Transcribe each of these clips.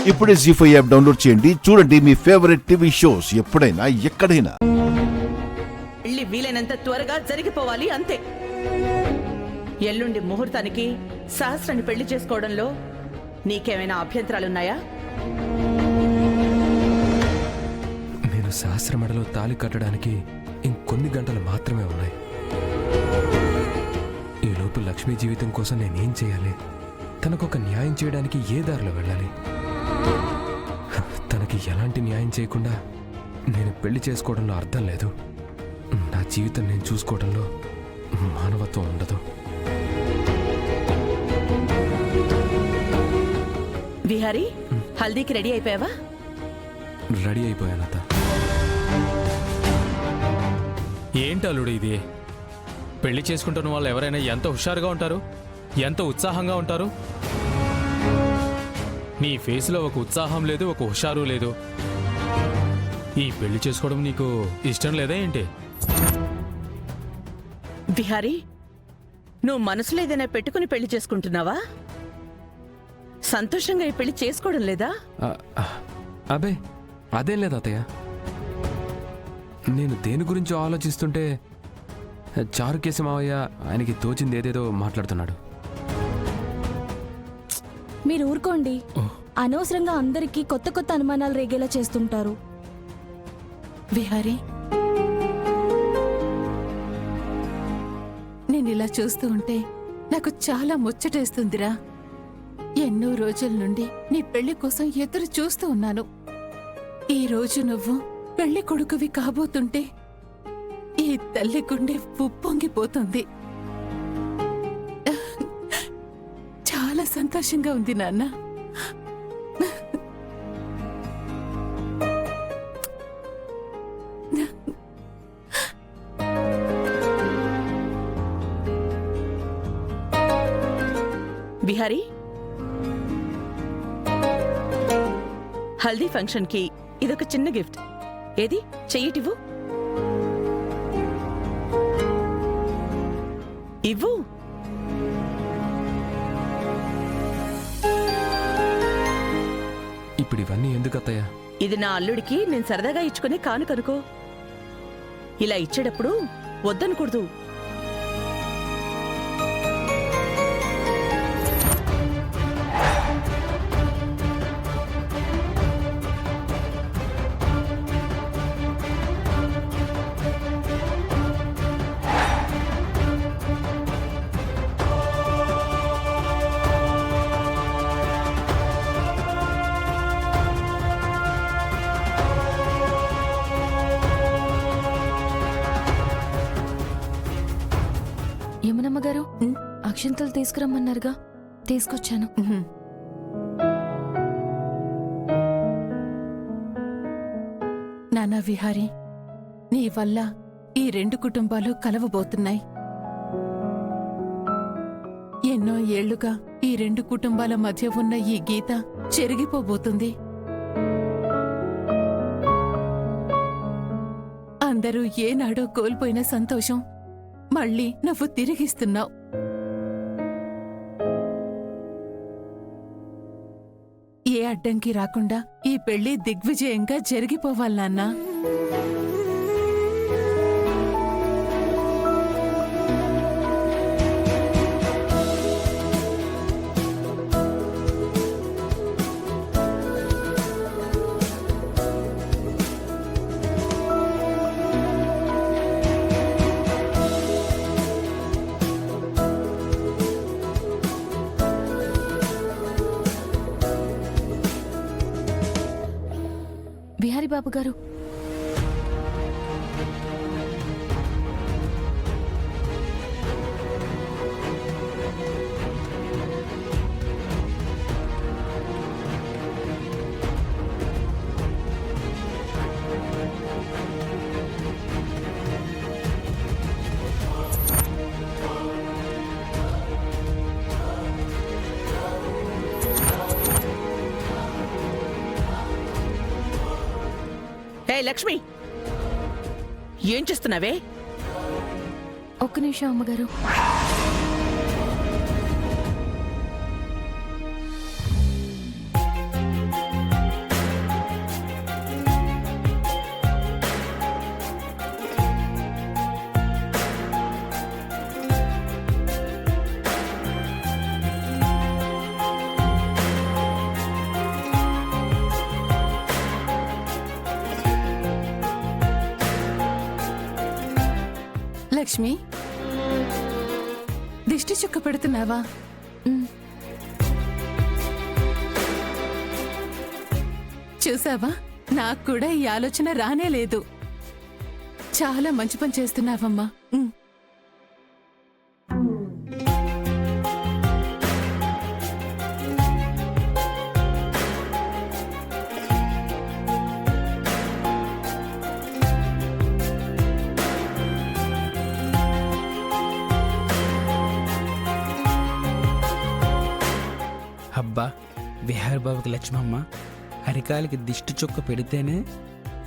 ఇప్పుడే జీ5 app download చేయండి. చూడండి మీ ఫేవరెట్ టీవీ షోస్ ఎప్పుడైనా ఎక్కడైనా. పెళ్లి వీలైనంత త్వరగా జరిగిపోవాలి అంతే. ఎల్లుండి ముహూర్తానికి సహస్రాన్ని పెళ్లి చేసుకోవడంలో నీకేమైనా అభ్యంతరాలున్నాయా? నేను సహస్ర మెడలో తాళి కట్టడానికి ఇంకొన్ని గంటలు మాత్రమే ఉన్నాయి. ఈ లోపు లక్ష్మీ జీవితం కోసం నేనేం చేయాలి? తనకొక న్యాయం చేయడానికి ఏ దారిలో వెళ్ళాలి? తనకి ఎలాంటి న్యాయం చేయకుండా నేను పెళ్లి చేసుకోవడంలో అర్థం లేదు. నా జీవితం నేను చూసుకోవడంలో మానవత్వం ఉండదు. విహారీ, హల్దీకి రెడీ అయిపోయావా? రెడీ అయిపోయానత. ఏంటి అల్లుడు ఇది? పెళ్లి చేసుకుంటున్న వాళ్ళు ఎవరైనా ఎంత హుషారుగా ఉంటారు, ఎంత ఉత్సాహంగా ఉంటారు. నీ ఫేస్లో ఒక ఉత్సాహం లేదు, ఒక హుషారు లేదు. ఈ పెళ్లి చేసుకోవడం నీకు ఇష్టం లేదా ఏంటి? విహారీ, నువ్వు మనసులో ఏదైనా పెట్టుకుని పెళ్లి చేసుకుంటున్నావా? సంతోషంగా ఈ పెళ్లి చేసుకోవడం లేదా? అబే అదేం లేదు అత్తయ్య. నేను దేని గురించో ఆలోచిస్తుంటే చారుకేసి మావయ్య ఆయనకి తోచింది ఏదేదో మాట్లాడుతున్నాడు. మీరు ఊరుకోండి. అనవసరంగా అందరికీ కొత్త కొత్త అనుమానాలు రేగేలా చేస్తుంటారు. విహారీ, నేను ఇలా చూస్తూ ఉంటే నాకు చాలా ముచ్చటేస్తుందిరా. ఎన్నో రోజుల నుండి నీ పెళ్లి కోసం ఎదురు చూస్తూ ఉన్నాను. ఈ రోజు నువ్వు పెళ్లి కొడుకువి కాబోతుంటే ఈ తల్లి గుండె ఉప్పొంగిపోతుంది. చాలా సంతోషంగా ఉంది నాన్న. విహారీ, హల్దీ ఫంక్షన్ కి ఇదొక చిన్న గిఫ్ట్. ఏది చెయ్యిటివ్వు. ఇవ్వు. ఇప్పుడు ఇవన్నీ ఎందుకు అత్తయ్య? ఇది నా అల్లుడికి నేను సరదాగా ఇచ్చుకునే కానుకనుకో. ఇలా ఇచ్చేటప్పుడు వద్దనకూడదు. యమునమ్మగారు, అక్షంతలు తీసుకురమ్మన్నారుగా, తీసుకొచ్చాను. నానా విహారీ, నీ వల్ల ఈ రెండు కుటుంబాలు కలవబోతున్నాయి. ఎన్నో ఏళ్లుగా ఈ రెండు కుటుంబాల మధ్య ఉన్న ఈ గీత చెరిగిపోబోతుంది. అందరూ ఏనాడో కోల్పోయిన సంతోషం మళ్ళీ నువ్వు తిరిగిస్తున్నావు. ఏ అడ్డంకి రాకుండా ఈ పెళ్లి దిగ్విజయంగా జరిగిపోవాలి నాన్నా. విహారీ బాబు గారు, ఏ లక్ష్మి, ఏం చేస్తున్నావే? ఒక్క నిమిషం అమ్మగారు. లక్ష్మి దిష్టి చుక్క పెడుతున్నావా? చూసావా, నాకు కూడా ఈ ఆలోచన రానే లేదు. చాలా మంచి పని చేస్తున్నావమ్మా. అబ్బా, విహార్ బాబుకి లక్ష్మమ్మ అరికాలకి దిష్టి చుక్క పెడితేనే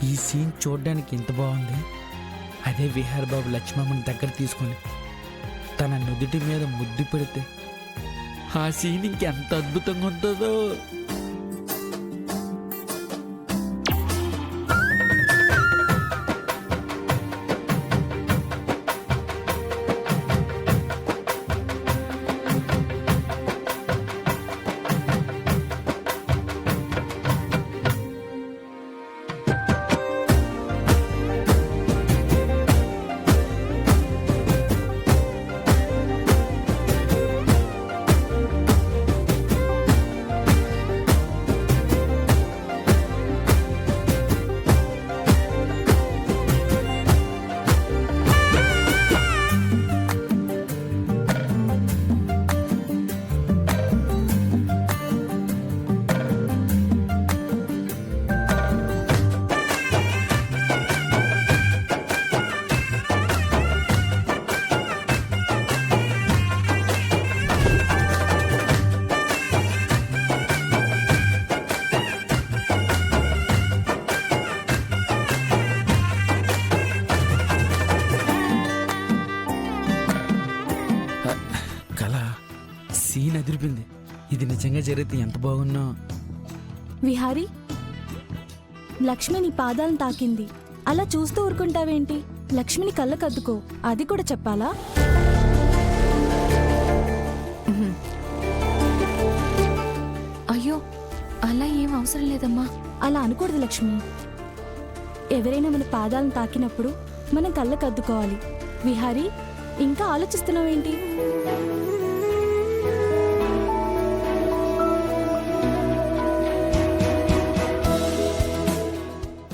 ఈ సీన్ చూడ్డానికి ఎంత బాగుంది. అదే విహార్ బాబు లక్ష్మమ్మని దగ్గర తీసుకొని తన నుదుటి మీద ముద్దు పెడితే ఆ సీన్ ఇంకెంత అద్భుతంగా ఉంటుందో. కళ సీన్ అదిరిపింది. ఇది నిజంగా జరిగితే ఎంత బాగున్నా. విహారీ, లక్ష్మి నీ పాదాలను తాకింది. అలా చూస్తూ ఊరుకుంటావేంటి? లక్ష్మిని కళ్ళకద్దుకో. అది కూడా చెప్పాలా? అయ్యో, అలా ఏం అవసరం లేదమ్మా. అలా అనకూడదు లక్ష్మి. ఎవరైనా మన పాదాలను తాకినప్పుడు మనం కళ్ళకద్దుకోవాలి. విహారీ, ఇంకా ఆలోచిస్తున్నావేంటి?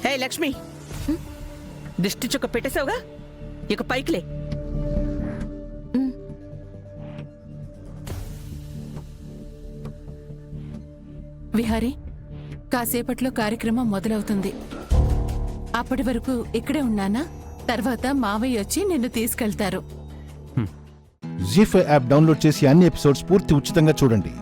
హే లక్ష్మి, దిష్టి చుక్క పెట్టేశావుగా, ఇక పైకిలే. విహారీ, కాసేపట్లో కార్యక్రమం మొదలవుతుంది. అప్పటి వరకు ఇక్కడే ఉన్నానా? తర్వాత మావయ్య వచ్చి నిన్ను తీసుకెళ్తారు. జీ5 యాప్ డౌన్లోడ్ చేసి అన్ని ఎపిసోడ్స్ పూర్తి ఉచితంగా చూడండి.